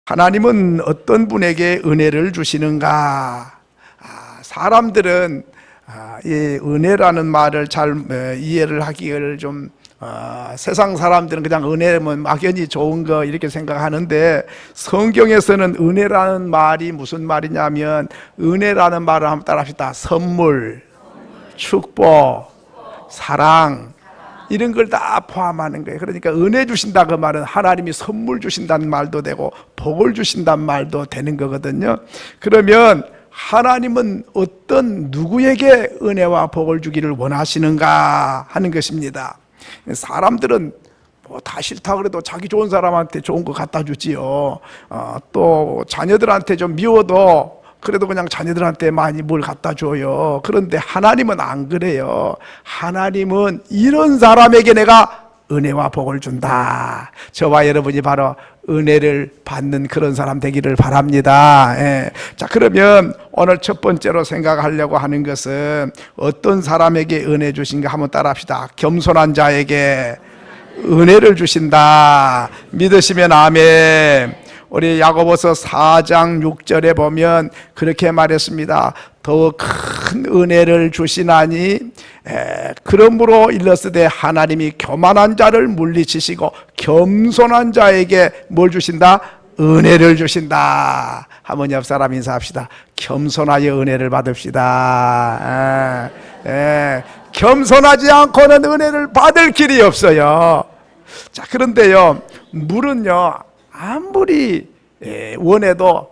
하나님은 어떤 분에게 은혜를 주시는가? 사람들은 이 은혜라는 말을 잘 이해를 하기를 좀 세상 사람들은 그냥 은혜면 막연히 좋은 거 이렇게 생각하는데, 성경에서는 은혜라는 말이 무슨 말이냐면, 은혜라는 말을 한번 따라합시다. 선물, 축복, 사랑, 이런 걸 다 포함하는 거예요. 그러니까 은혜 주신다 그 말은 하나님이 선물 주신다는 말도 되고 복을 주신다는 말도 되는 거거든요. 그러면 하나님은 어떤 누구에게 은혜와 복을 주기를 원하시는가 하는 것입니다. 사람들은 뭐 다 싫다 그래도 자기 좋은 사람한테 좋은 거 갖다 주지요. 또 자녀들한테 좀 미워도 그래도 그냥 자녀들한테 많이 뭘 갖다 줘요. 그런데 하나님은 안 그래요. 하나님은 이런 사람에게 내가 은혜와 복을 준다. 저와 여러분이 바로 은혜를 받는 그런 사람 되기를 바랍니다. 자, 그러면 오늘 첫 번째로 생각하려고 하는 것은 어떤 사람에게 은혜 주신가 한번 따라합시다. 겸손한 자에게 은혜를 주신다. 믿으시면 아멘. 우리 야고보서 4장 6절에 보면 그렇게 말했습니다. 더 큰 은혜를 주시나니 그러므로 일렀으되 하나님이 교만한 자를 물리치시고 겸손한 자에게 뭘 주신다? 은혜를 주신다. 한번 옆 사람 인사합시다. 겸손하여 은혜를 받읍시다. 겸손하지 않고는 은혜를 받을 길이 없어요. 자, 그런데요, 물은요 아무리 원해도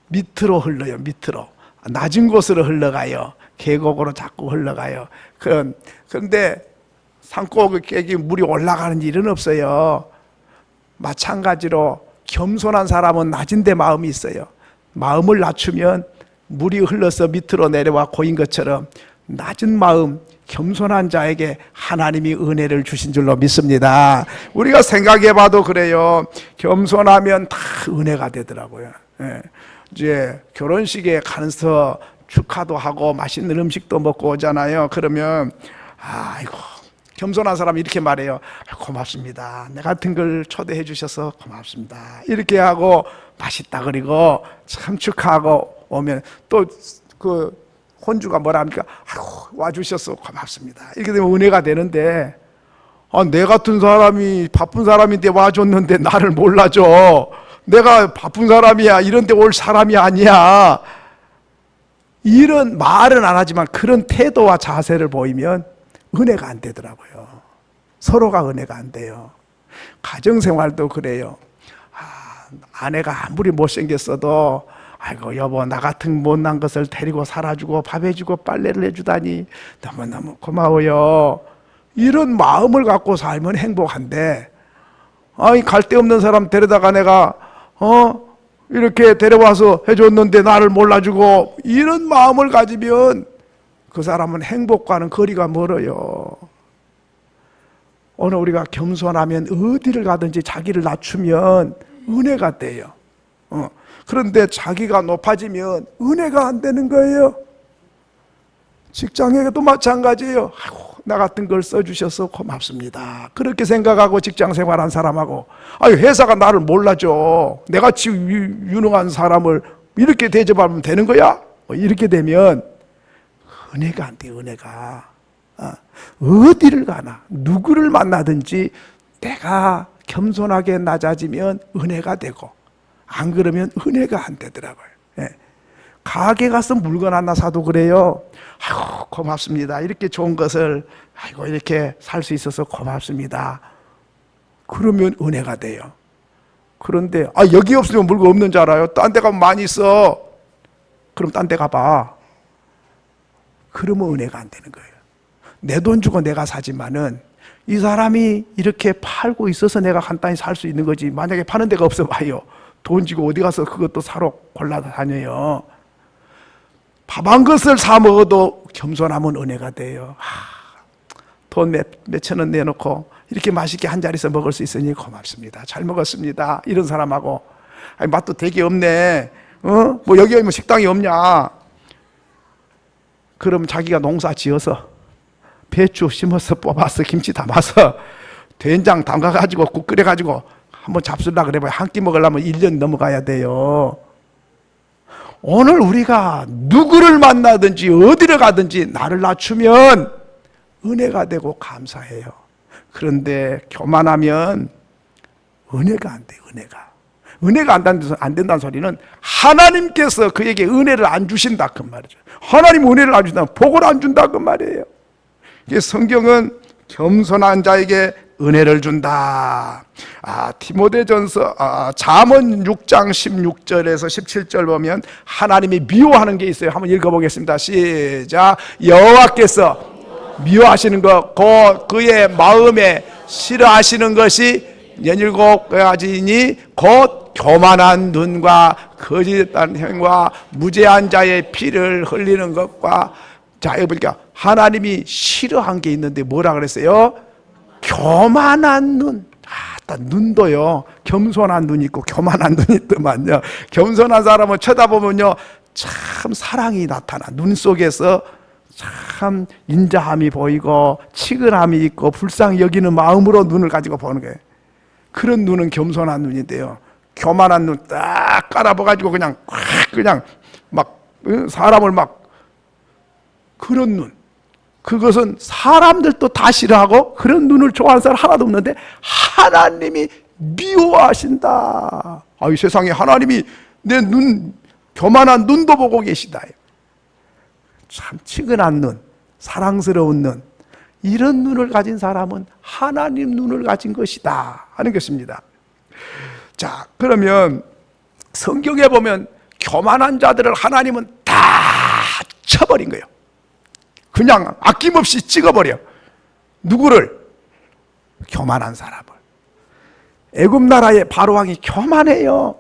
밑으로 흘러요. 밑으로 낮은 곳으로 흘러가요. 계곡으로 자꾸 흘러가요. 그런데 산꼭대기 물이 올라가는 일은 없어요. 마찬가지로 겸손한 사람은 낮은 데 마음이 있어요. 마음을 낮추면 물이 흘러서 밑으로 내려와 고인 것처럼 낮은 마음, 겸손한 자에게 하나님이 은혜를 주신 줄로 믿습니다. 우리가 생각해 봐도 그래요. 겸손하면 다 은혜가 되더라고요. 이제 결혼식에 가서 축하도 하고 맛있는 음식도 먹고 오잖아요. 그러면 아이고, 겸손한 사람이 이렇게 말해요. 고맙습니다. 내 같은 걸 초대해 주셔서 고맙습니다. 이렇게 하고 맛있다 그리고 참 축하하고 오면 또 그 혼주가 뭐라 합니까? 와주셔서 고맙습니다. 이렇게 되면 은혜가 되는데, 내 같은 사람이 바쁜 사람인데 와줬는데 나를 몰라줘. 내가 바쁜 사람이야. 이런 데 올 사람이 아니야. 이런 말은 안 하지만 그런 태도와 자세를 보이면 은혜가 안 되더라고요. 서로가 은혜가 안 돼요. 가정생활도 그래요. 아내가 아무리 못생겼어도 아이고 여보, 나 같은 못난 것을 데리고 살아주고 밥 해주고 빨래를 해주다니 너무너무 고마워요. 이런 마음을 갖고 살면 행복한데, 갈데없는 사람 데려다가 내가 이렇게 데려와서 해줬는데 나를 몰라주고, 이런 마음을 가지면 그 사람은 행복과는 거리가 멀어요. 오늘 우리가 겸손하면 어디를 가든지 자기를 낮추면 은혜가 돼요. 그런데 자기가 높아지면 은혜가 안 되는 거예요. 직장에도 마찬가지예요. 나 같은 걸 써주셔서 고맙습니다. 그렇게 생각하고 직장 생활한 사람하고, 회사가 나를 몰라줘. 내같이 유능한 사람을 이렇게 대접하면 되는 거야? 이렇게 되면 은혜가 안 돼요. 은혜가. 어디를 가나 누구를 만나든지 내가 겸손하게 낮아지면 은혜가 되고, 안 그러면 은혜가 안 되더라고요. 가게 가서 물건 하나 사도 그래요. 고맙습니다. 이렇게 좋은 것을 이렇게 살 수 있어서 고맙습니다. 그러면 은혜가 돼요. 그런데 여기 없으면 물건 없는 줄 알아요. 딴 데 가면 많이 있어. 그럼 딴 데 가봐. 그러면 은혜가 안 되는 거예요. 내 돈 주고 내가 사지만은 이 사람이 이렇게 팔고 있어서 내가 간단히 살 수 있는 거지. 만약에 파는 데가 없어 봐요. 돈 주고 어디 가서 그것도 사러 골라다녀요. 밥 한 것을 사 먹어도 겸손하면 은혜가 돼요. 돈 몇천 원 내놓고 이렇게 맛있게 한 자리에서 먹을 수 있으니 고맙습니다. 잘 먹었습니다. 이런 사람하고, 맛도 되게 없네. 뭐 여기 뭐 식당이 없냐? 그럼 자기가 농사 지어서 배추 심어서 뽑아서 김치 담아서 된장 담가가지고 국 끓여가지고 한번 잡수려고 그래봐야 한 끼 먹으려면 1년 넘어가야 돼요. 오늘 우리가 누구를 만나든지 어디를 가든지 나를 낮추면 은혜가 되고 감사해요. 그런데 교만하면 은혜가 안 돼요. 은혜가 안 된다는 소리는 하나님께서 그에게 은혜를 안 주신다 그 말이죠. 하나님 은혜를 안 준다, 복을 안 준다 그 말이에요. 성경은 겸손한 자에게 은혜를 준다. 디모데전서 잠언 6장 16절에서 17절 보면 하나님이 미워하는 게 있어요. 한번 읽어보겠습니다. 시작. 여호와께서 미워하시는 것 곧 그의 마음에 싫어하시는 것이 17가지니 곧 교만한 눈과 거짓한 행과 무죄한 자의 피를 흘리는 것과, 자 여기 보니까 하나님이 싫어한 게 있는데 뭐라 그랬어요? 교만한 눈. 눈도요, 겸손한 눈이 있고 교만한 눈이 있더만요. 겸손한 사람은 쳐다보면요 참 사랑이 나타나. 눈 속에서 참 인자함이 보이고 치근함이 있고 불쌍히 여기는 마음으로 눈을 가지고 보는 거예요. 그런 눈은 겸손한 눈인데요, 교만한 눈 딱 깔아봐가지고 그냥 막 사람을 막, 그런 눈, 그것은 사람들도 다 싫어하고 그런 눈을 좋아하는 사람 하나도 없는데 하나님이 미워하신다. 이 세상에 하나님이 내 눈, 교만한 눈도 보고 계시다. 참 치근한 눈, 사랑스러운 눈, 이런 눈을 가진 사람은 하나님 눈을 가진 것이다 하는 것입니다. 자, 그러면 성경에 보면 교만한 자들을 하나님은 다 쳐버린 거예요. 그냥 아낌없이 찍어버려. 누구를? 교만한 사람을. 애굽 나라의 바로왕이 교만해요.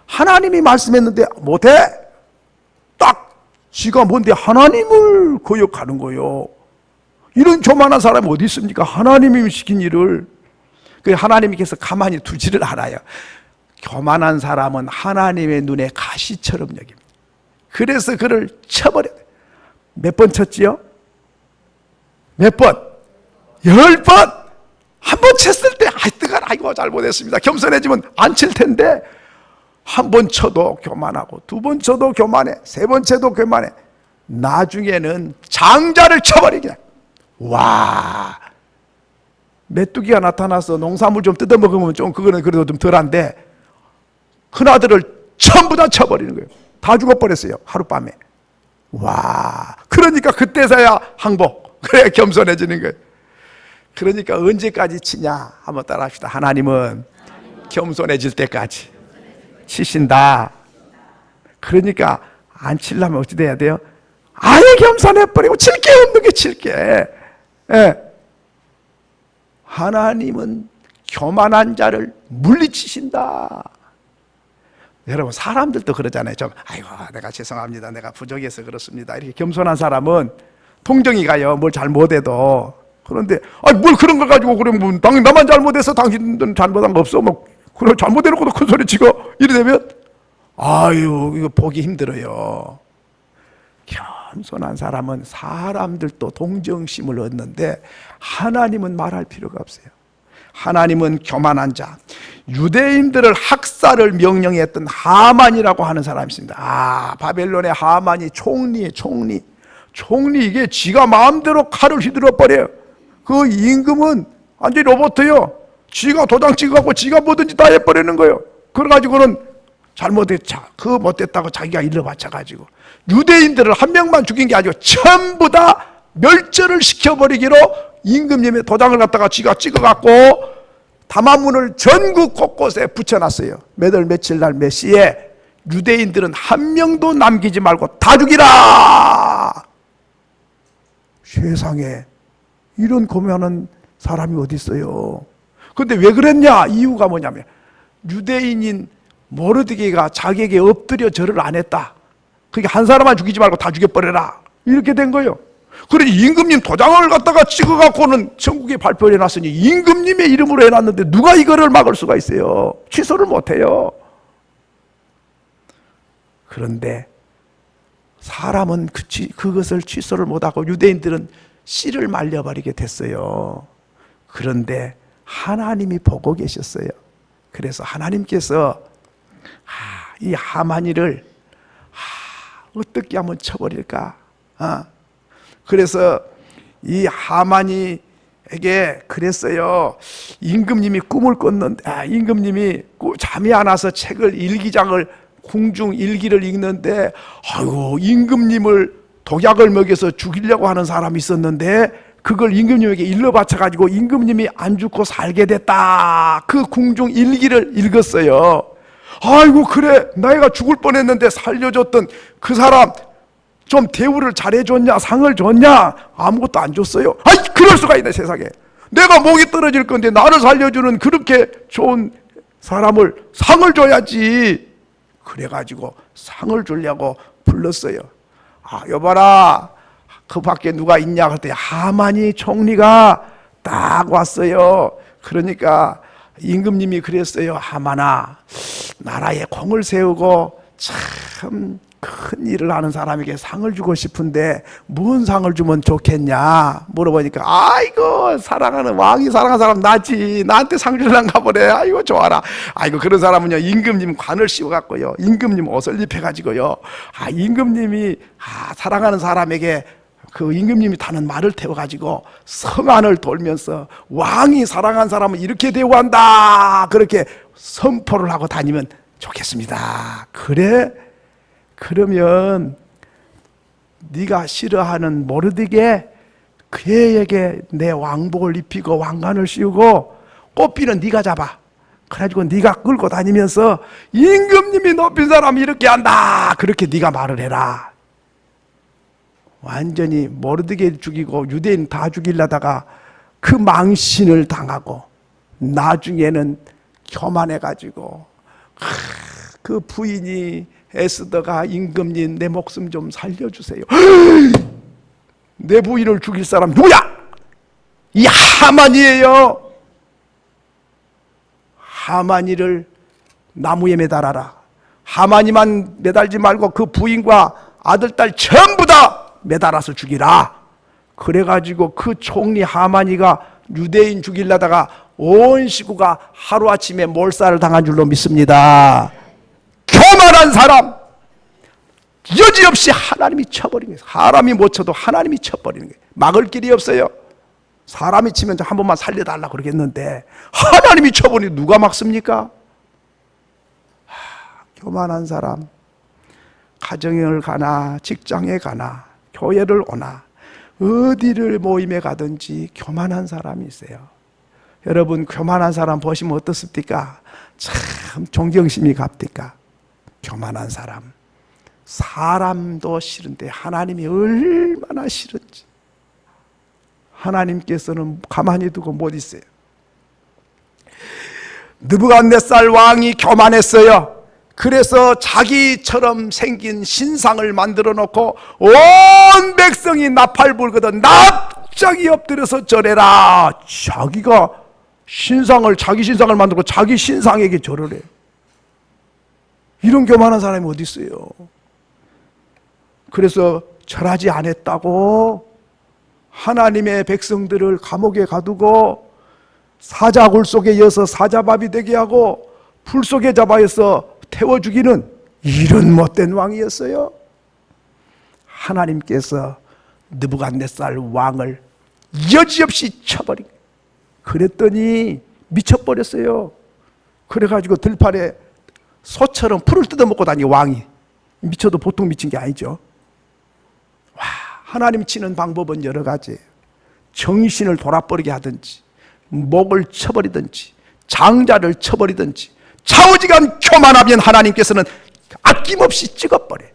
하나님이 말씀했는데 못해? 딱 지가 뭔데 하나님을 거역하는 거예요. 이런 교만한 사람이 어디 있습니까? 하나님이 시킨 일을. 하나님께서 가만히 두지를 않아요. 교만한 사람은 하나님의 눈에 가시처럼 여깁니다. 그래서 그를 쳐버려요. 몇 번 쳤지요? 몇 번? 10번! 한 번 쳤을 때 아이고 잘못했습니다. 겸손해지면 안 칠 텐데 한 번 쳐도 교만하고, 두 번 쳐도 교만해, 세 번 쳐도 교만해. 나중에는 장자를 쳐버리게. 와, 메뚜기가 나타나서 농산물 좀 뜯어먹으면 좀 그거는 그래도 좀 덜한데 큰아들을 전부 다 쳐버리는 거예요. 다 죽어버렸어요, 하룻밤에. 와, 그러니까 그때서야 항복, 그래야 겸손해지는 거예요. 그러니까 언제까지 치냐 한번 따라 합시다. 하나님은 겸손해질 때까지 치신다. 그러니까 안 치려면 어찌 돼야 돼요? 아예 겸손해버리고 칠 게 없는 게 칠게. 예. 하나님은 교만한 자를 물리치신다. 여러분, 사람들도 그러잖아요. 아이고 내가 죄송합니다, 내가 부족해서 그렇습니다, 이렇게 겸손한 사람은 통정이 가요, 뭘 잘못해도. 그런데 뭘 그런 걸 가지고 그러면 뭐, 당연히 나만 잘못해서 당신들은 잘못한 거 없어, 뭐 그래 잘못해놓고도 큰 소리 치고 이래 되면 아유 이거 보기 힘들어요. 겸손한 사람은 사람들도 동정심을 얻는데 하나님은 말할 필요가 없어요. 하나님은 교만한 자, 유대인들을 학살을 명령했던 하만이라고 하는 사람이 있습니다. 바벨론의 하만이 총리 이게 지가 마음대로 칼을 휘두르 버려요. 그 임금은 완전히 로봇이요. 지가 도장 찍어갖고 지가 뭐든지 다 해버리는 거예요. 그래가지고는 잘못했자, 그거 못됐다고 자기가 일러 바쳐가지고 유대인들을 한 명만 죽인 게 아니고 전부 다 멸절을 시켜버리기로 임금님의 도장을 갖다가 지가 찍어갖고 담화문을 전국 곳곳에 붙여놨어요. 몇 월 며칠 날 몇 시에 유대인들은 한 명도 남기지 말고 다 죽이라. 세상에 이런 고면한 사람이 어디 있어요? 근데 왜 그랬냐? 이유가 뭐냐면 유대인인 모르드게가 자기에게 엎드려 절을 안 했다. 그러니까 한 사람만 죽이지 말고 다 죽여버려라, 이렇게 된 거예요. 그러니 임금님 도장을 갖다가 찍어갖고는 전국에 발표를 해놨으니 임금님의 이름으로 해놨는데 누가 이거를 막을 수가 있어요? 취소를 못해요. 그런데 사람은 그것을 취소를 못하고 유대인들은 씨를 말려버리게 됐어요. 그런데 하나님이 보고 계셨어요. 그래서 하나님께서 이 하만이를 어떻게 하면 쳐버릴까? 그래서 이 하만이에게 그랬어요. 임금님이 꿈을 꿨는데, 임금님이 잠이 안 와서 책을 일기장을 궁중 일기를 읽는데, 아이고 임금님을 독약을 먹여서 죽이려고 하는 사람이 있었는데 그걸 임금님에게 일러 바쳐가지고 임금님이 안 죽고 살게 됐다. 그 궁중 일기를 읽었어요. 아이고 그래, 내가 죽을 뻔했는데 살려줬던 그 사람 좀 대우를 잘해줬냐, 상을 줬냐? 아무것도 안 줬어요. 아이, 그럴 수가 있네 세상에. 내가 목이 떨어질 건데 나를 살려주는 그렇게 좋은 사람을 상을 줘야지. 그래가지고 상을 주려고 불렀어요. 여봐라, 그 밖에 누가 있냐 그랬더니 하만이 총리가 딱 왔어요. 그러니까 임금님이 그랬어요. 하만아, 나라에 공을 세우고 참 큰 일을 하는 사람에게 상을 주고 싶은데 무슨 상을 주면 좋겠냐 물어보니까, 아이고 사랑하는 왕이 사랑하는 사람 나지, 나한테 상 주려는가 보네. 아이고 좋아라. 아이고 그런 사람은요 임금님 관을 씌워갖고요, 임금님 옷을 입혀가지고요, 임금님이 사랑하는 사람에게 그 임금님이 타는 말을 태워가지고 성 안을 돌면서 왕이 사랑한 사람은 이렇게 대우한다, 그렇게 선포를 하고 다니면 좋겠습니다. 그래? 그러면 네가 싫어하는 모르드게 그에게 내 왕복을 입히고 왕관을 씌우고 꽃비는 네가 잡아. 그래가지고 네가 끌고 다니면서 임금님이 높인 사람이 이렇게 한다, 그렇게 네가 말을 해라. 완전히 모르드게 죽이고 유대인 다 죽이려다가 그 망신을 당하고 나중에는 교만해가지고 그 부인이 에스더가 임금님 내 목숨 좀 살려주세요. 내 부인을 죽일 사람 누구야? 이 하만이에요. 하만이를 나무에 매달아라. 하만이만 매달지 말고 그 부인과 아들, 딸 전부 다 매달아서 죽이라. 그래가지고 그 총리 하만이가 유대인 죽이려다가 온 식구가 하루아침에 몰살을 당한 줄로 믿습니다. 교만한 사람 여지없이 하나님이 쳐버리는 거예요. 사람이 못 쳐도 하나님이 쳐버리는 거예요. 막을 길이 없어요. 사람이 치면 한 번만 살려달라 그러겠는데 하나님이 쳐버리니 누가 막습니까? 교만한 사람, 가정을 가나 직장에 가나 교회를 오나 어디를 모임에 가든지 교만한 사람이 있어요. 여러분 교만한 사람 보시면 어떻습니까? 참 존경심이 갑니까? 교만한 사람, 사람도 싫은데 하나님이 얼마나 싫은지 하나님께서는 가만히 두고 못 있어요. 느부갓네살 왕이 교만했어요. 그래서 자기처럼 생긴 신상을 만들어 놓고 온 백성이 나팔 불거든 납작이 엎드려서 절해라. 자기가 자기 신상을 만들고 자기 신상에게 절을 해요. 이런 교만한 사람이 어디 있어요? 그래서 절하지 않았다고 하나님의 백성들을 감옥에 가두고 사자굴 속에 이어서 사자밥이 되게 하고 불 속에 잡아서 태워 죽이는 이런 못된 왕이었어요. 하나님께서 느부갓네살 왕을 여지없이 쳐버린 거예요. 그랬더니 미쳐버렸어요. 그래가지고 들판에 소처럼 풀을 뜯어먹고 다니 왕이. 미쳐도 보통 미친 게 아니죠. 하나님 치는 방법은 여러 가지. 정신을 돌아버리게 하든지 목을 쳐버리든지 장자를 쳐버리든지 좌우지간 교만하면 하나님께서는 아낌없이 찍어버려요.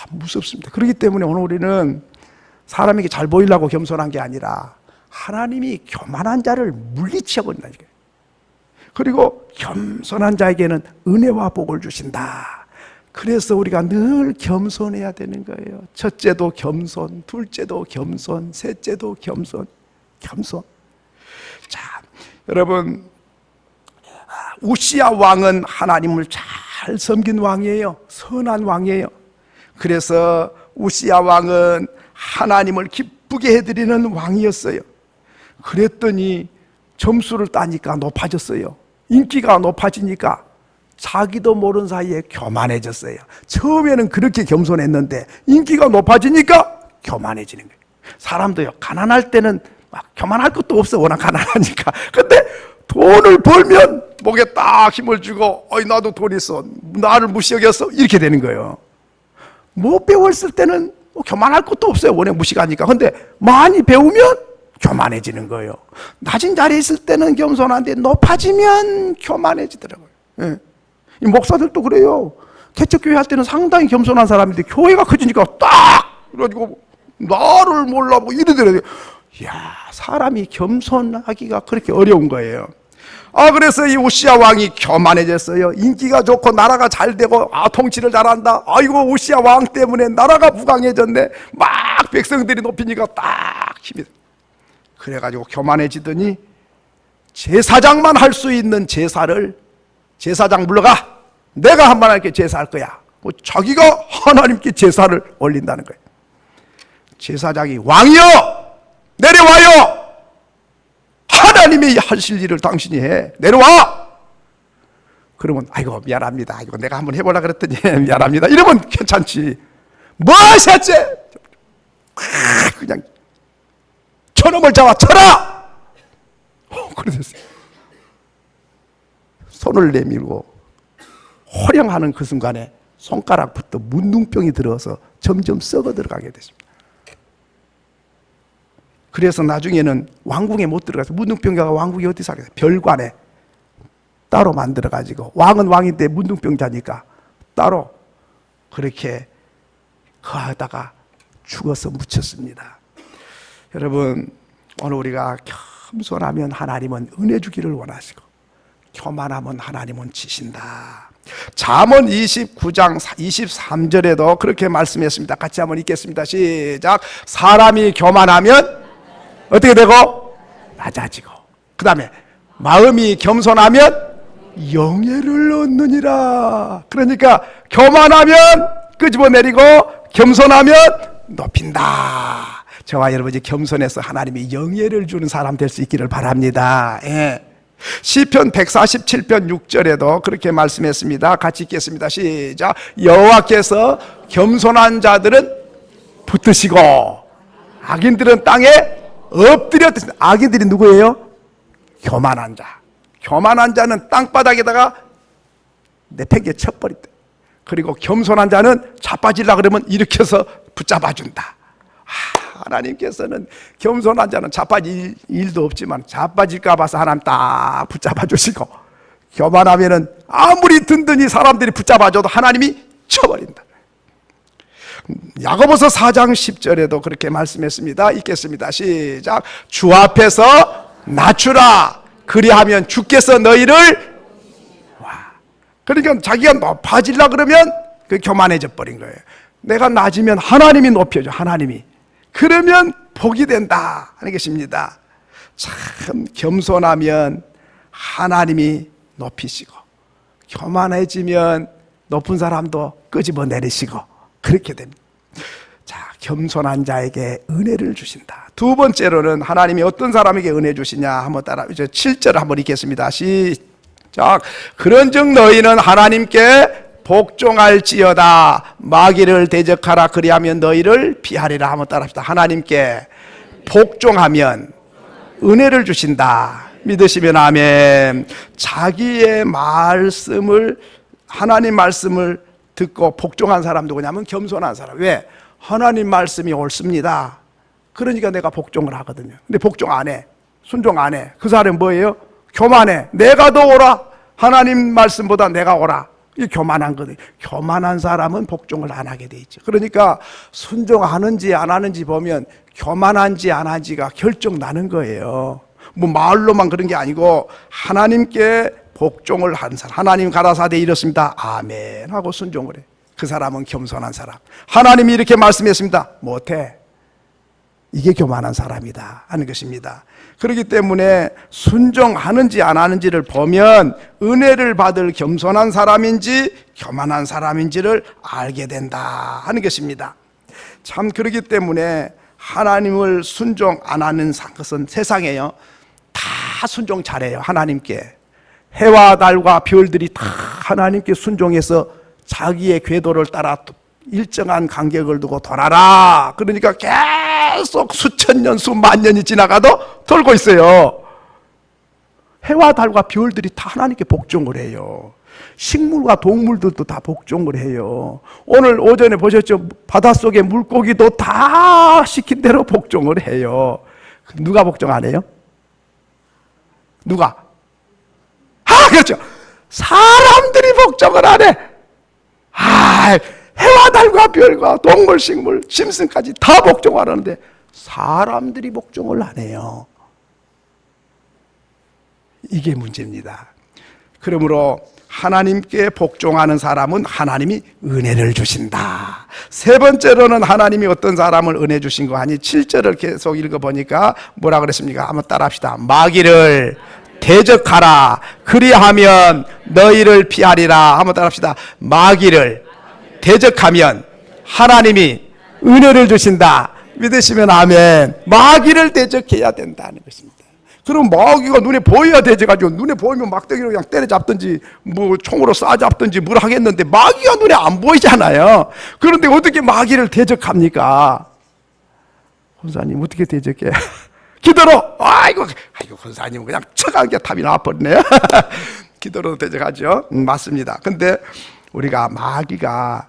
무섭습니다. 그렇기 때문에 오늘 우리는 사람에게 잘 보이려고 겸손한 게 아니라 하나님이 교만한 자를 물리쳐버린다니까요. 그리고 겸손한 자에게는 은혜와 복을 주신다. 그래서 우리가 늘 겸손해야 되는 거예요. 첫째도 겸손, 둘째도 겸손, 셋째도 겸손. 자, 여러분, 우시야 왕은 하나님을 잘 섬긴 왕이에요. 선한 왕이에요. 그래서 우시야 왕은 하나님을 기쁘게 해드리는 왕이었어요. 그랬더니 점수를 따니까 높아졌어요. 인기가 높아지니까 자기도 모르는 사이에 교만해졌어요. 처음에는 그렇게 겸손했는데 인기가 높아지니까 교만해지는 거예요. 사람도요, 가난할 때는 막 교만할 것도 없어. 워낙 가난하니까. 근데 돈을 벌면 목에 딱 힘을 주고, 어이, 나도 돈 있어. 나를 무시하겠어. 이렇게 되는 거예요. 못 배웠을 때는 뭐 교만할 것도 없어요. 워낙 무식하니까. 근데 많이 배우면 교만해지는 거예요. 낮은 자리에 있을 때는 겸손한데 높아지면 교만해지더라고요. 예. 이 목사들도 그래요. 개척교회 할 때는 상당히 겸손한 사람인데 교회가 커지니까 딱 그래가지고 나를 몰라보고 이러더라고요. 이야, 사람이 겸손하기가 그렇게 어려운 거예요. 그래서 이 우시야 왕이 교만해졌어요. 인기가 좋고 나라가 잘 되고 통치를 잘한다. 아이고, 우시야 왕 때문에 나라가 부강해졌네. 막 백성들이 높이니까 딱 힘이 그래가지고 교만해지더니 제사장만 할 수 있는 제사를 제사장 불러가. 내가 한 번 할게 제사할 거야. 자기가 하나님께 제사를 올린다는 거예요. 제사장이 왕이여 내려와요. 하나님이 하실 일을 당신이 해. 내려와. 그러면 아이고 미안합니다. 이거 내가 한번 해보려고 그랬더니 미안합니다. 이러면 괜찮지. 뭐 하셨지? 그냥 저놈을 잡아 쳐라. 그러셨어요. 손을 내밀고 호령하는 그 순간에 손가락부터 문둥병이 들어서 점점 썩어 들어가게 됐습니다. 그래서 나중에는 왕궁에 못 들어가서 문둥병자가 왕궁에 어디 살겠어요? 별관에 따로 만들어가지고 왕은 왕인데 문둥병자니까 따로 그렇게 거하다가 죽어서 묻혔습니다. 여러분, 오늘 우리가 겸손하면 하나님은 은혜 주기를 원하시고 교만하면 하나님은 치신다. 잠언 29장 23절에도 그렇게 말씀했습니다. 같이 한번 읽겠습니다. 시작. 사람이 교만하면 어떻게 되고? 낮아지고. 그 다음에 마음이 겸손하면 영예를 얻느니라. 그러니까 교만하면 끄집어내리고 겸손하면 높인다. 저와 여러분이 겸손해서 하나님이 영예를 주는 사람 될 수 있기를 바랍니다. 예. 시편 147편 6절에도 그렇게 말씀했습니다. 같이 읽겠습니다. 시작. 여호와께서 겸손한 자들은 붙드시고 악인들은 땅에 엎드려. 악인들이 누구예요? 교만한 자. 교만한 자는 땅바닥에다가 내팽개 쳐버린다. 그리고 겸손한 자는 자빠지려고 그러면 일으켜서 붙잡아준다. 하나님께서는 겸손한 자는 자빠질 일도 없지만 자빠질까 봐서 하나님 딱 붙잡아 주시고, 교만하면은 아무리 든든히 사람들이 붙잡아줘도 하나님이 쳐버린다. 야고보서 4장 10절에도 그렇게 말씀했습니다. 읽겠습니다. 시작. 주 앞에서 낮추라. 그리하면 주께서 너희를 그러니까 자기가 높아지려고 그러면 그 교만해져 버린 거예요. 내가 낮으면 하나님이 높여줘. 하나님이. 그러면 복이 된다 하는 것입니다. 참 겸손하면 하나님이 높이시고 교만해지면 높은 사람도 끄집어 내리시고 그렇게 됩니다. 자, 겸손한 자에게 은혜를 주신다. 두 번째로는 하나님이 어떤 사람에게 은혜 주시냐 한번 따라 이제 7절 한번 읽겠습니다. 시작. 그런즉 너희는 하나님께 복종할지어다. 마귀를 대적하라. 그리하면 너희를 피하리라. 한번 따라합시다. 하나님께 복종하면 은혜를 주신다. 믿으시면 아멘. 자기의 말씀을, 하나님 말씀을 듣고 복종한 사람 누구냐면 겸손한 사람. 왜? 하나님 말씀이 옳습니다. 그러니까 내가 복종을 하거든요. 근데 복종 안 해. 순종 안 해. 그 사람은 뭐예요? 교만해. 내가 더 옳아. 하나님 말씀보다 내가 옳아. 이 교만한 거든. 교만한 사람은 복종을 안 하게 돼 있죠. 그러니까 순종하는지 안 하는지 보면 교만한지 안 한지가 결정 나는 거예요. 뭐 말로만 그런 게 아니고 하나님께 복종을 한 사람. 하나님 가라사대 이렇습니다. 아멘 하고 순종을 해. 그 사람은 겸손한 사람. 하나님이 이렇게 말씀했습니다. 못해. 이게 교만한 사람이다 하는 것입니다. 그렇기 때문에 순종하는지 안 하는지를 보면 은혜를 받을 겸손한 사람인지 교만한 사람인지를 알게 된다 하는 것입니다. 참 그렇기 때문에 하나님을 순종 안 하는 것은 세상에요 다 순종 잘해요. 하나님께. 해와 달과 별들이 다 하나님께 순종해서 자기의 궤도를 따라 일정한 간격을 두고 돌아라. 그러니까 계속 수천 년, 수만 년이 지나가도 돌고 있어요. 해와 달과 별들이 다 하나님께 복종을 해요. 식물과 동물들도 다 복종을 해요. 오늘 오전에 보셨죠? 바닷속의 물고기도 다 시킨 대로 복종을 해요. 누가 복종 안 해요? 누가? 그렇죠. 사람들이 복종을 안 해. 해와 달과 별과 동물, 식물, 짐승까지 다 복종하는데 사람들이 복종을 안 해요. 이게 문제입니다. 그러므로 하나님께 복종하는 사람은 하나님이 은혜를 주신다. 세 번째로는 하나님이 어떤 사람을 은혜 주신 거 아니? 7절을 계속 읽어보니까 뭐라 그랬습니까? 한번 따라합시다. 마귀를 대적하라. 그리하면 너희를 피하리라. 한번 따라합시다. 마귀를 대적하면 하나님이 은혜를 주신다. 믿으시면 아멘. 마귀를 대적해야 된다는 것입니다. 그럼 마귀가 눈에 보여야 되지가지고 눈에 보이면 막대기로 그냥 때려잡든지 뭐 총으로 쏴잡든지 뭘 하겠는데 마귀가 눈에 안 보이잖아요. 그런데 어떻게 마귀를 대적합니까? 권사님 어떻게 대적해? 기도로. 아이고 권사님 그냥 쳐간 게 탑이 나와버리네요. 기도로 대적하죠. 맞습니다. 근데 우리가 마귀가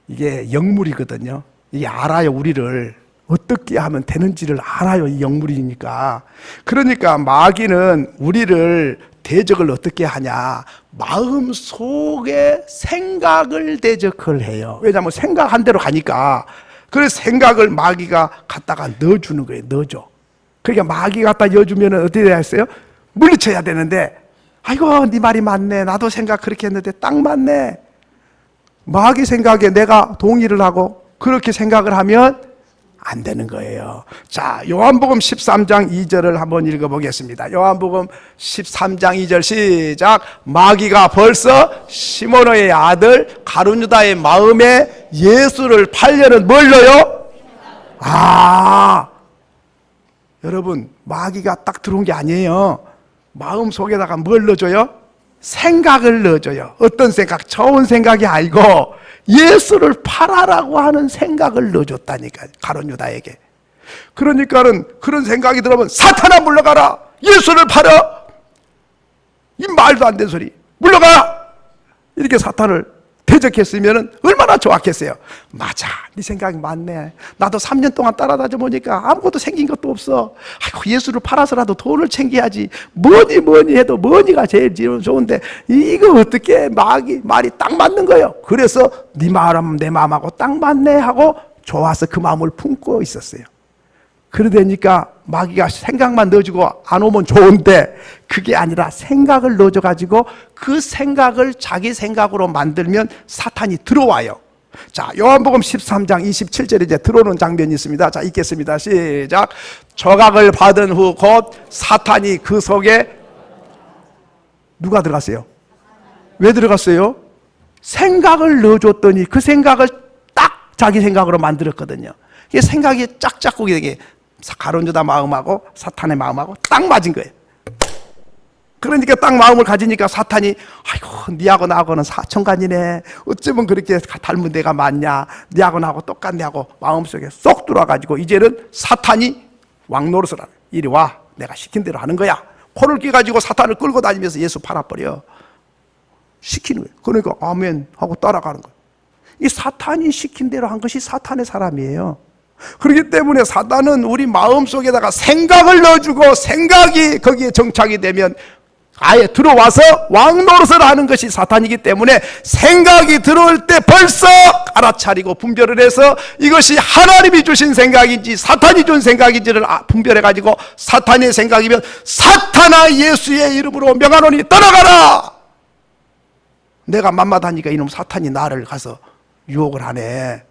이게 영물이거든요. 이게 알아요. 우리를 어떻게 하면 되는지를 알아요. 이 영물이니까. 그러니까 마귀는 우리를 대적을 어떻게 하냐? 마음속에 생각을 대적을 해요. 왜냐하면 생각한 대로 가니까. 그래서 생각을 마귀가 갖다가 넣어주는 거예요. 넣어줘. 그러니까 마귀 갖다 넣어주면 어떻게 해야 했어요? 물리쳐야 되는데 아이고 네 말이 맞네. 나도 생각 그렇게 했는데 딱 맞네. 마귀 생각에 내가 동의를 하고 그렇게 생각을 하면 안 되는 거예요. 자, 요한복음 13장 2절을 한번 읽어보겠습니다. 요한복음 13장 2절 시작. 마귀가 벌써 시몬의 아들 가룟유다의 마음에 예수를 팔려는 뭘 넣어요? 여러분 마귀가 딱 들어온 게 아니에요. 마음 속에다가 뭘 넣어줘요? 생각을 넣어줘요. 어떤 생각? 좋은 생각이 아니고 예수를 팔아라고 하는 생각을 넣어줬다니까요. 가룟유다에게. 그러니까는 그런 생각이 들어오면 사탄아 물러가라. 예수를 팔아. 이 말도 안 되는 소리. 물러가. 이렇게 사탄을 대적했으면 얼마나 좋았겠어요. 맞아. 네 생각이 맞네. 나도 3년 동안 따라다녀 보니까 아무것도 생긴 것도 없어. 아이고 예수를 팔아서라도 돈을 챙겨야지. 뭐니 해도 뭐니가 제일 좋은데 이거 어떻게 말이 딱 맞는 거예요. 그래서 네 마음 내 마음하고 딱 맞네 하고 좋아서 그 마음을 품고 있었어요. 그러다니까 마귀가 생각만 넣어주고 안 오면 좋은데 그게 아니라 생각을 넣어줘가지고 그 생각을 자기 생각으로 만들면 사탄이 들어와요. 자, 요한복음 13장 27절에 이제 들어오는 장면이 있습니다. 자, 읽겠습니다. 시작. 조각을 받은 후 곧 사탄이 그 속에 누가 들어갔어요? 왜 들어갔어요? 생각을 넣어줬더니 그 생각을 딱 자기 생각으로 만들었거든요. 이게 생각이 짝짝꿍이 되게 가룟유다 마음하고 사탄의 마음하고 딱 맞은 거예요. 그러니까 딱 마음을 가지니까 사탄이 아이고 니하고 나하고는 사천간이네. 어쩌면 그렇게 닮은 데가 많냐. 니하고 나하고 똑같네 하고 마음속에 쏙 들어와가지고 이제는 사탄이 왕노릇을 하네. 이리 와. 내가 시킨 대로 하는 거야. 코를 끼가지고 사탄을 끌고 다니면서 예수 팔아버려. 시키는 거예요. 그러니까 아멘 하고 따라가는 거예요. 이 사탄이 시킨 대로 한 것이 사탄의 사람이에요. 그렇기 때문에 사탄은 우리 마음속에다가 생각을 넣어주고 생각이 거기에 정착이 되면 아예 들어와서 왕노릇을 하는 것이 사탄이기 때문에 생각이 들어올 때 벌써 알아차리고 분별을 해서 이것이 하나님이 주신 생각인지 사탄이 준 생각인지를 분별해가지고 사탄의 생각이면 사탄아 예수의 이름으로 명하노니 떠나가라. 내가 만마다니까 이놈 사탄이 나를 가서 유혹을 하네.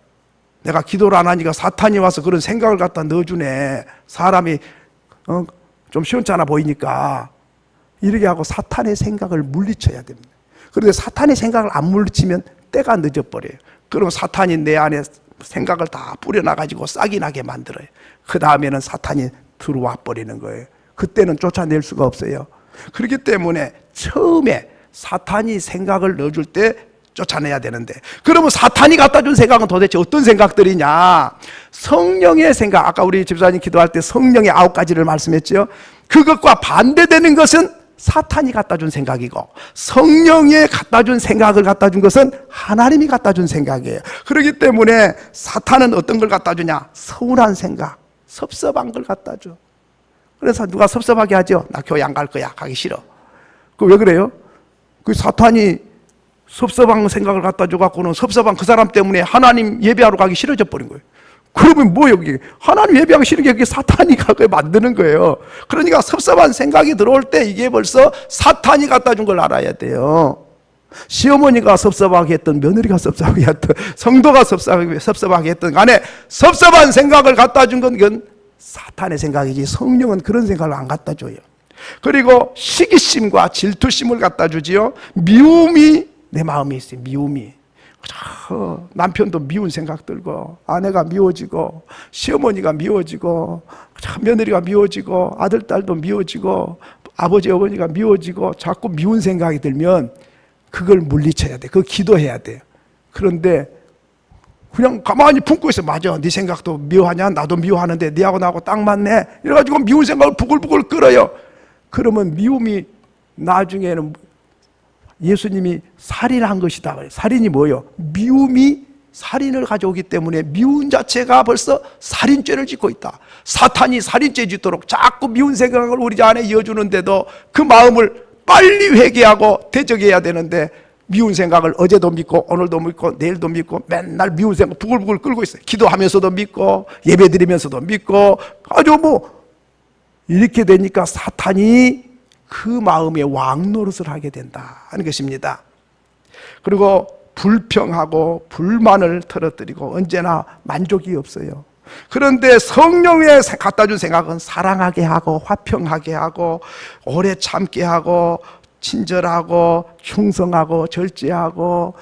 내가 기도를 안 하니까 사탄이 와서 그런 생각을 갖다 넣어주네. 사람이 좀 시원찮아 보이니까 이렇게 하고 사탄의 생각을 물리쳐야 됩니다. 그런데 사탄의 생각을 안 물리치면 때가 늦어버려요. 그럼 사탄이 내 안에 생각을 다 뿌려놔가지고 싹이 나게 만들어요. 그 다음에는 사탄이 들어와 버리는 거예요. 그때는 쫓아낼 수가 없어요. 그렇기 때문에 처음에 사탄이 생각을 넣어줄 때 쫓아내야 되는데, 그러면 사탄이 갖다 준 생각은 도대체 어떤 생각들이냐? 성령의 생각, 아까 우리 집사님 기도할 때 성령의 9가지를 말씀했죠. 그것과 반대되는 것은 사탄이 갖다 준 생각이고, 성령이 갖다 준 생각을 갖다 준 것은 하나님이 갖다 준 생각이에요. 그렇기 때문에 사탄은 어떤 걸 갖다 주냐? 서운한 생각, 섭섭한 걸 갖다 줘. 그래서 누가 섭섭하게 하죠? 나 교회 안 갈 거야, 가기 싫어. 그 왜 그래요? 그 사탄이 섭섭한 생각을 갖다 줘갖고는 섭섭한 그 사람 때문에 하나님 예배하러 가기 싫어져 버린 거예요. 그러면 뭐 여기 하나님 예배하기 싫은 게 그게 사탄이 가게 만드는 거예요. 그러니까 섭섭한 생각이 들어올 때 이게 벌써 사탄이 갖다 준 걸 알아야 돼요. 시어머니가 섭섭하게 했던, 며느리가 섭섭하게 했던, 성도가 섭섭하게 했던 간에 섭섭한 생각을 갖다 준 건 이건 사탄의 생각이지, 성령은 그런 생각을 안 갖다 줘요. 그리고 시기심과 질투심을 갖다 주지요. 미움이 내 마음에 있어요. 미움이. 남편도 미운 생각 들고, 아내가 미워지고, 시어머니가 미워지고, 며느리가 미워지고, 아들 딸도 미워지고, 아버지 어머니가 미워지고, 자꾸 미운 생각이 들면 그걸 물리쳐야 돼. 그거 기도해야 돼요. 그런데 그냥 가만히 품고 있어. 맞아, 네 생각도 미워하냐? 나도 미워하는데 네하고 나하고 딱 맞네. 이래가지고 미운 생각을 부글부글 끓어요. 그러면 미움이 나중에는 예수님이 살인한 것이다. 살인이 뭐예요? 미움이 살인을 가져오기 때문에 미움 자체가 벌써 살인죄를 짓고 있다. 사탄이 살인죄 짓도록 자꾸 미운 생각을 우리 안에 이어주는데도 그 마음을 빨리 회개하고 대적해야 되는데, 미운 생각을 어제도 믿고 오늘도 믿고 내일도 믿고 맨날 미운 생각 부글부글 끌고 있어요. 기도하면서도 믿고 예배드리면서도 믿고, 아주 뭐 이렇게 되니까 사탄이 그 마음에 왕노릇을 하게 된다 하는 것입니다. 그리고 불평하고 불만을 터뜨리고 언제나 만족이 없어요. 그런데 성령이 갖다 준 생각은 사랑하게 하고 화평하게 하고 오래 참게 하고 친절하고 충성하고 절제하고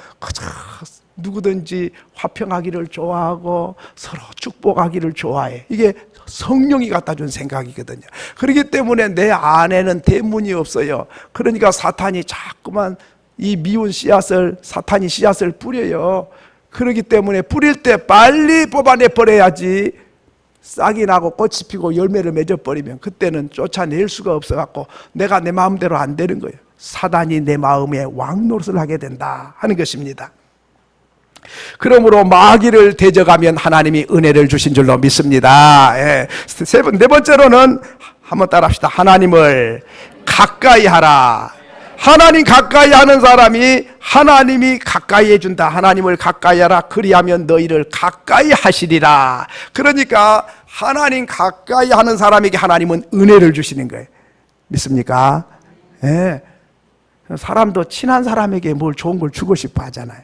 누구든지 화평하기를 좋아하고 서로 축복하기를 좋아해. 이게 성령이 갖다 준 생각이거든요. 그렇기 때문에 내 안에는 대문이 없어요. 그러니까 사탄이 자꾸만 이 미운 씨앗을, 사탄이 씨앗을 뿌려요. 그렇기 때문에 뿌릴 때 빨리 뽑아내 버려야지 싹이 나고 꽃이 피고 열매를 맺어버리면 그때는 쫓아낼 수가 없어갖고 내가 내 마음대로 안 되는 거예요. 사단이 내 마음에 왕노릇을 하게 된다 하는 것입니다. 그러므로 마귀를 대적하면 하나님이 은혜를 주신 줄로 믿습니다. 네 번째로는 한번 따라합시다. 하나님을 가까이 하라. 하나님 가까이 하는 사람이 하나님이 가까이 해준다. 하나님을 가까이 하라. 그리하면 너희를 가까이 하시리라. 그러니까 하나님 가까이 하는 사람에게 하나님은 은혜를 주시는 거예요. 믿습니까? 네. 사람도 친한 사람에게 뭘 좋은 걸 주고 싶어 하잖아요.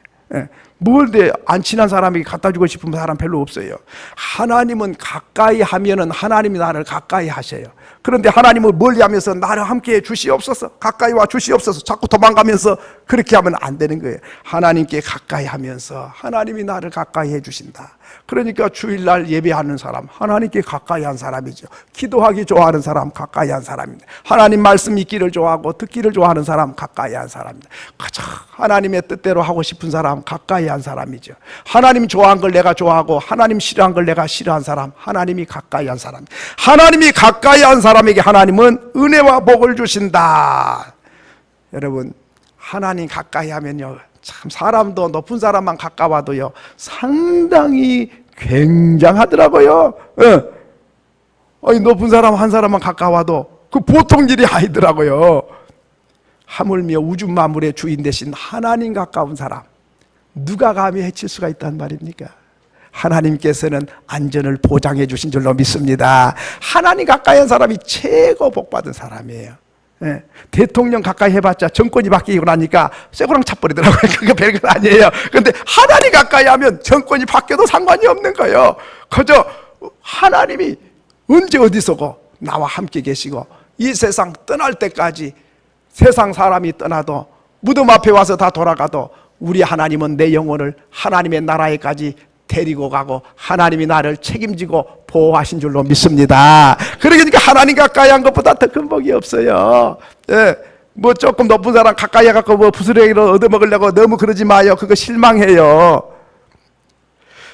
뭘 안 친한 사람에게 갖다 주고 싶은 사람 별로 없어요. 하나님은 가까이 하면은 하나님이 나를 가까이 하셔요. 그런데 하나님은 멀리 하면서 나를 함께 해 주시옵소서, 가까이 와 주시옵소서 자꾸 도망가면서 그렇게 하면 안 되는 거예요. 하나님께 가까이 하면서 하나님이 나를 가까이 해 주신다. 그러니까 주일날 예배하는 사람 하나님께 가까이 한 사람이죠. 기도하기 좋아하는 사람 가까이 한 사람입니다. 하나님 말씀 읽기를 좋아하고 듣기를 좋아하는 사람 가까이 한 사람입니다. 가장 하나님의 뜻대로 하고 싶은 사람 가까이 한 사람이죠. 하나님 좋아한 걸 내가 좋아하고 하나님 싫어한 걸 내가 싫어한 사람, 하나님이 가까이 한 사람. 하나님이 가까이 한 사람에게 하나님은 은혜와 복을 주신다. 여러분, 하나님 가까이 하면요, 참 사람도 높은 사람만 가까워도요 상당히 굉장하더라고요. 높은 사람 한 사람만 가까워도 그 보통 일이 아니더라고요. 하물며 우주 만물의 주인 되신 하나님 가까운 사람 누가 감히 해칠 수가 있단 말입니까? 하나님께서는 안전을 보장해 주신 줄로 믿습니다. 하나님 가까이 한 사람이 최고 복받은 사람이에요. 대통령 가까이 해봤자 정권이 바뀌고 나니까 쇠고랑 차버리더라고요. 그게 별거 아니에요. 그런데 하나님 가까이 하면 정권이 바뀌어도 상관이 없는 거예요. 그저 하나님이 언제 어디서고 나와 함께 계시고 이 세상 떠날 때까지 세상 사람이 떠나도 무덤 앞에 와서 다 돌아가도 우리 하나님은 내 영혼을 하나님의 나라에까지 데리고 가고 하나님이 나를 책임지고 보호하신 줄로 믿습니다. 그러니까 하나님 가까이 한 것보다 더 큰 복이 없어요. 예, 뭐 조금 높은 사람 가까이 해갖고 뭐 부스러기를 얻어먹으려고 너무 그러지 마요. 그거 실망해요.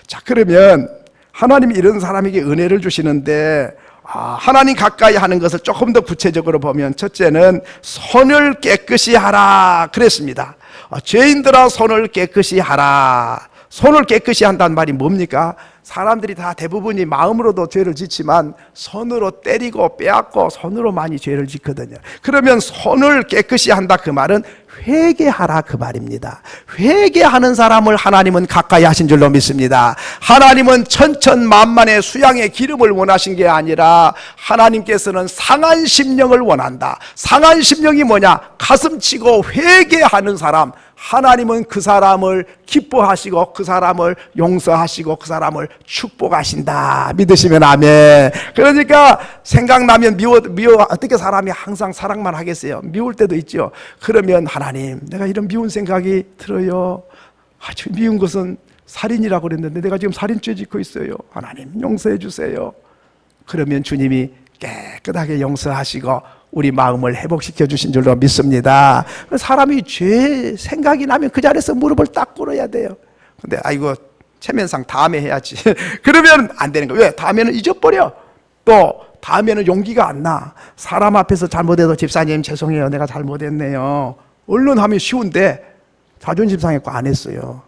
자, 그러면 하나님이 이런 사람에게 은혜를 주시는데, 하나님 가까이 하는 것을 조금 더 구체적으로 보면, 첫째는 손을 깨끗이 하라 그랬습니다. 죄인들아 손을 깨끗이 하라. 손을 깨끗이 한다는 말이 뭡니까? 사람들이 다 대부분이 마음으로도 죄를 짓지만 손으로 때리고 빼앗고 손으로 많이 죄를 짓거든요. 그러면 손을 깨끗이 한다 그 말은 회개하라 그 말입니다. 회개하는 사람을 하나님은 가까이 하신 줄로 믿습니다. 하나님은 천천만만의 수양의 기름을 원하신 게 아니라 하나님께서는 상한 심령을 원한다. 상한 심령이 뭐냐? 가슴치고 회개하는 사람, 하나님은 그 사람을 기뻐하시고 그 사람을 용서하시고 그 사람을 축복하신다. 믿으시면 아멘. 그러니까 생각나면 미워 어떻게 사람이 항상 사랑만 하겠어요? 미울 때도 있죠. 그러면 하나님, 내가 이런 미운 생각이 들어요. 아주 미운 것은 살인이라고 그랬는데 내가 지금 살인죄 짓고 있어요. 하나님 용서해 주세요. 그러면 주님이 깨끗하게 용서하시고 우리 마음을 회복시켜 주신 줄로 믿습니다. 사람이 죄 생각이 나면 그 자리에서 무릎을 딱 꿇어야 돼요. 근데 아이고 체면상 다음에 해야지. 그러면 안 되는 거예요. 왜? 다음에는 잊어버려. 또 다음에는 용기가 안 나. 사람 앞에서 잘못해도 집사님 죄송해요, 내가 잘못했네요. 얼른 하면 쉬운데 자존심 상했고 안 했어요.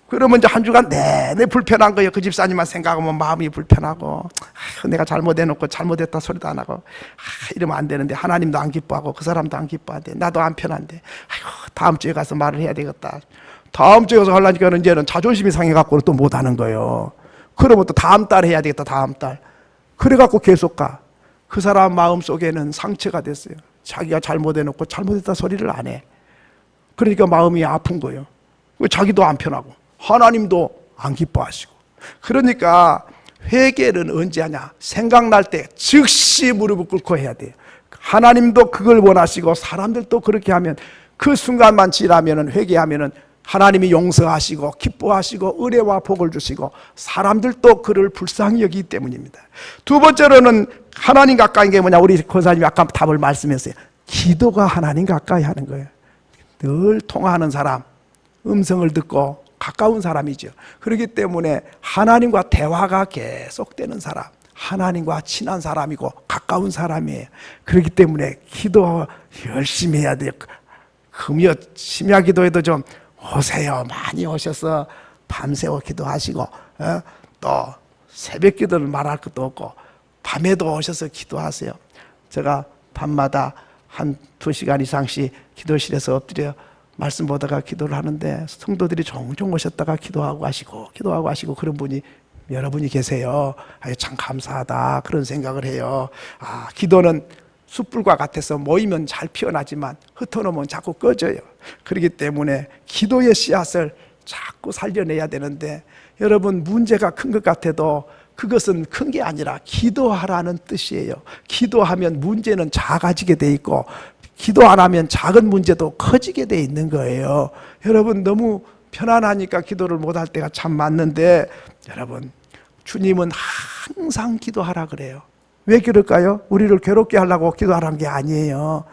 그러면 이제 한 주간 내내 불편한 거예요. 그 집사님만 생각하면 마음이 불편하고, 내가 잘못해놓고 잘못했다 소리도 안 하고, 이러면 안 되는데 하나님도 안 기뻐하고 그 사람도 안 기뻐하는데 나도 안 편한데, 아이고 다음 주에 가서 말을 해야 되겠다. 다음 주에 가서 하려니까는 이제는 자존심이 상해갖고 또 못하는 거예요. 그러면 또 다음 달 해야 되겠다. 다음 달. 그래갖고 계속 가. 그 사람 마음속에는 상처가 됐어요. 자기가 잘못해놓고 잘못했다 소리를 안 해. 그러니까 마음이 아픈 거예요. 자기도 안 편하고 하나님도 안 기뻐하시고. 그러니까 회개는 언제 하냐? 생각날 때 즉시 무릎을 꿇고 해야 돼요. 하나님도 그걸 원하시고 사람들도 그렇게 하면, 그 순간만 지나면은, 회개하면은 하나님이 용서하시고 기뻐하시고 은혜와 복을 주시고 사람들도 그를 불쌍히 여기기 때문입니다. 두 번째로는 하나님 가까이 게 뭐냐? 우리 권사님이 아까 답을 말씀했어요. 기도가 하나님 가까이 하는 거예요. 늘 통화하는 사람, 음성을 듣고 가까운 사람이죠. 그렇기 때문에 하나님과 대화가 계속되는 사람, 하나님과 친한 사람이고 가까운 사람이에요. 그렇기 때문에 기도 열심히 해야 돼요. 금요 심야 기도에도 좀 오세요. 많이 오셔서 밤새워 기도하시고, 또 새벽 기도는 말할 것도 없고 밤에도 오셔서 기도하세요. 제가 밤마다 한 2시간 이상씩 기도실에서 엎드려 말씀 보다가 기도를 하는데, 성도들이 종종 오셨다가 기도하고 하시고 그런 분이 여러분이 계세요. 참 감사하다 그런 생각을 해요. 기도는 숯불과 같아서 모이면 잘 피어나지만 흩어놓으면 자꾸 꺼져요. 그렇기 때문에 기도의 씨앗을 자꾸 살려내야 되는데, 여러분 문제가 큰 것 같아도 그것은 큰 게 아니라 기도하라는 뜻이에요. 기도하면 문제는 작아지게 돼 있고, 기도 안 하면 작은 문제도 커지게 돼 있는 거예요. 여러분 너무 편안하니까 기도를 못할 때가 참 많는데, 여러분 주님은 항상 기도하라 그래요. 왜 그럴까요? 우리를 괴롭게 하려고 기도하라는 게 아니에요.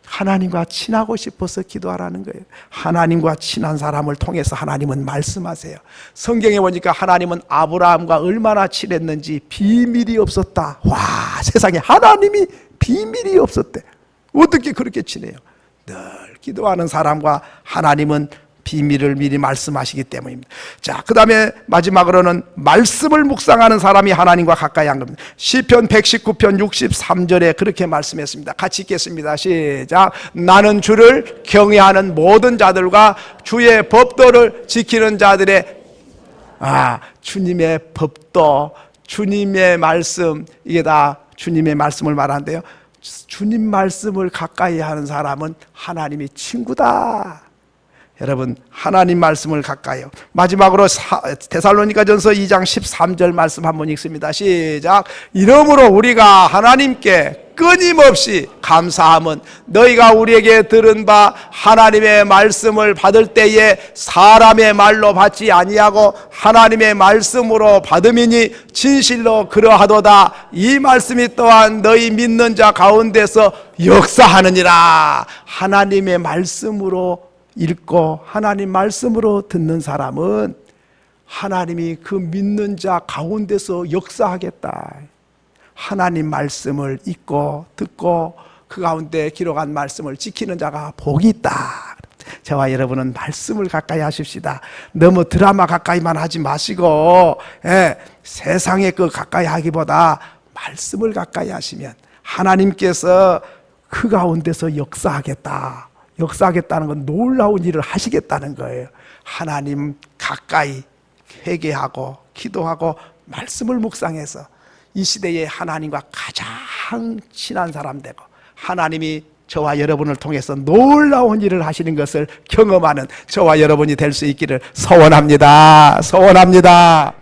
하나님과 친하고 싶어서 기도하라는 거예요. 하나님과 친한 사람을 통해서 하나님은 말씀하세요. 성경에 보니까 하나님은 아브라함과 얼마나 친했는지 비밀이 없었다. 와, 세상에 하나님이 비밀이 없었대. 어떻게 그렇게 친해요? 늘 기도하는 사람과 하나님은 비밀을 미리 말씀하시기 때문입니다. 자, 그 다음에 마지막으로는 말씀을 묵상하는 사람이 하나님과 가까이 한 겁니다. 시편 119편 63절에 그렇게 말씀했습니다. 같이 읽겠습니다. 시작. 나는 주를 경외하는 모든 자들과 주의 법도를 지키는 자들의, 주님의 법도, 주님의 말씀, 이게 다 주님의 말씀을 말하는데요. 주님 말씀을 가까이 하는 사람은 하나님이 친구다. 여러분 하나님 말씀을 가까이요. 마지막으로 데살로니가전서 2장 13절 말씀 한번 읽습니다. 시작. 이러므로 우리가 하나님께 끊임없이 감사함은 너희가 우리에게 들은 바 하나님의 말씀을 받을 때에 사람의 말로 받지 아니하고 하나님의 말씀으로 받음이니 진실로 그러하도다. 이 말씀이 또한 너희 믿는 자 가운데서 역사하느니라. 하나님의 말씀으로 읽고 하나님 말씀으로 듣는 사람은 하나님이 그 믿는 자 가운데서 역사하겠다. 하나님 말씀을 읽고 듣고 그 가운데 기록한 말씀을 지키는 자가 복이 있다. 저와 여러분은 말씀을 가까이 하십시다. 너무 드라마 가까이만 하지 마시고 세상의 그 가까이 하기보다 말씀을 가까이 하시면 하나님께서 그 가운데서 역사하겠다. 역사하겠다는 건 놀라운 일을 하시겠다는 거예요. 하나님 가까이 회개하고 기도하고 말씀을 묵상해서 이 시대에 하나님과 가장 친한 사람 되고 하나님이 저와 여러분을 통해서 놀라운 일을 하시는 것을 경험하는 저와 여러분이 될 수 있기를 소원합니다. 소원합니다.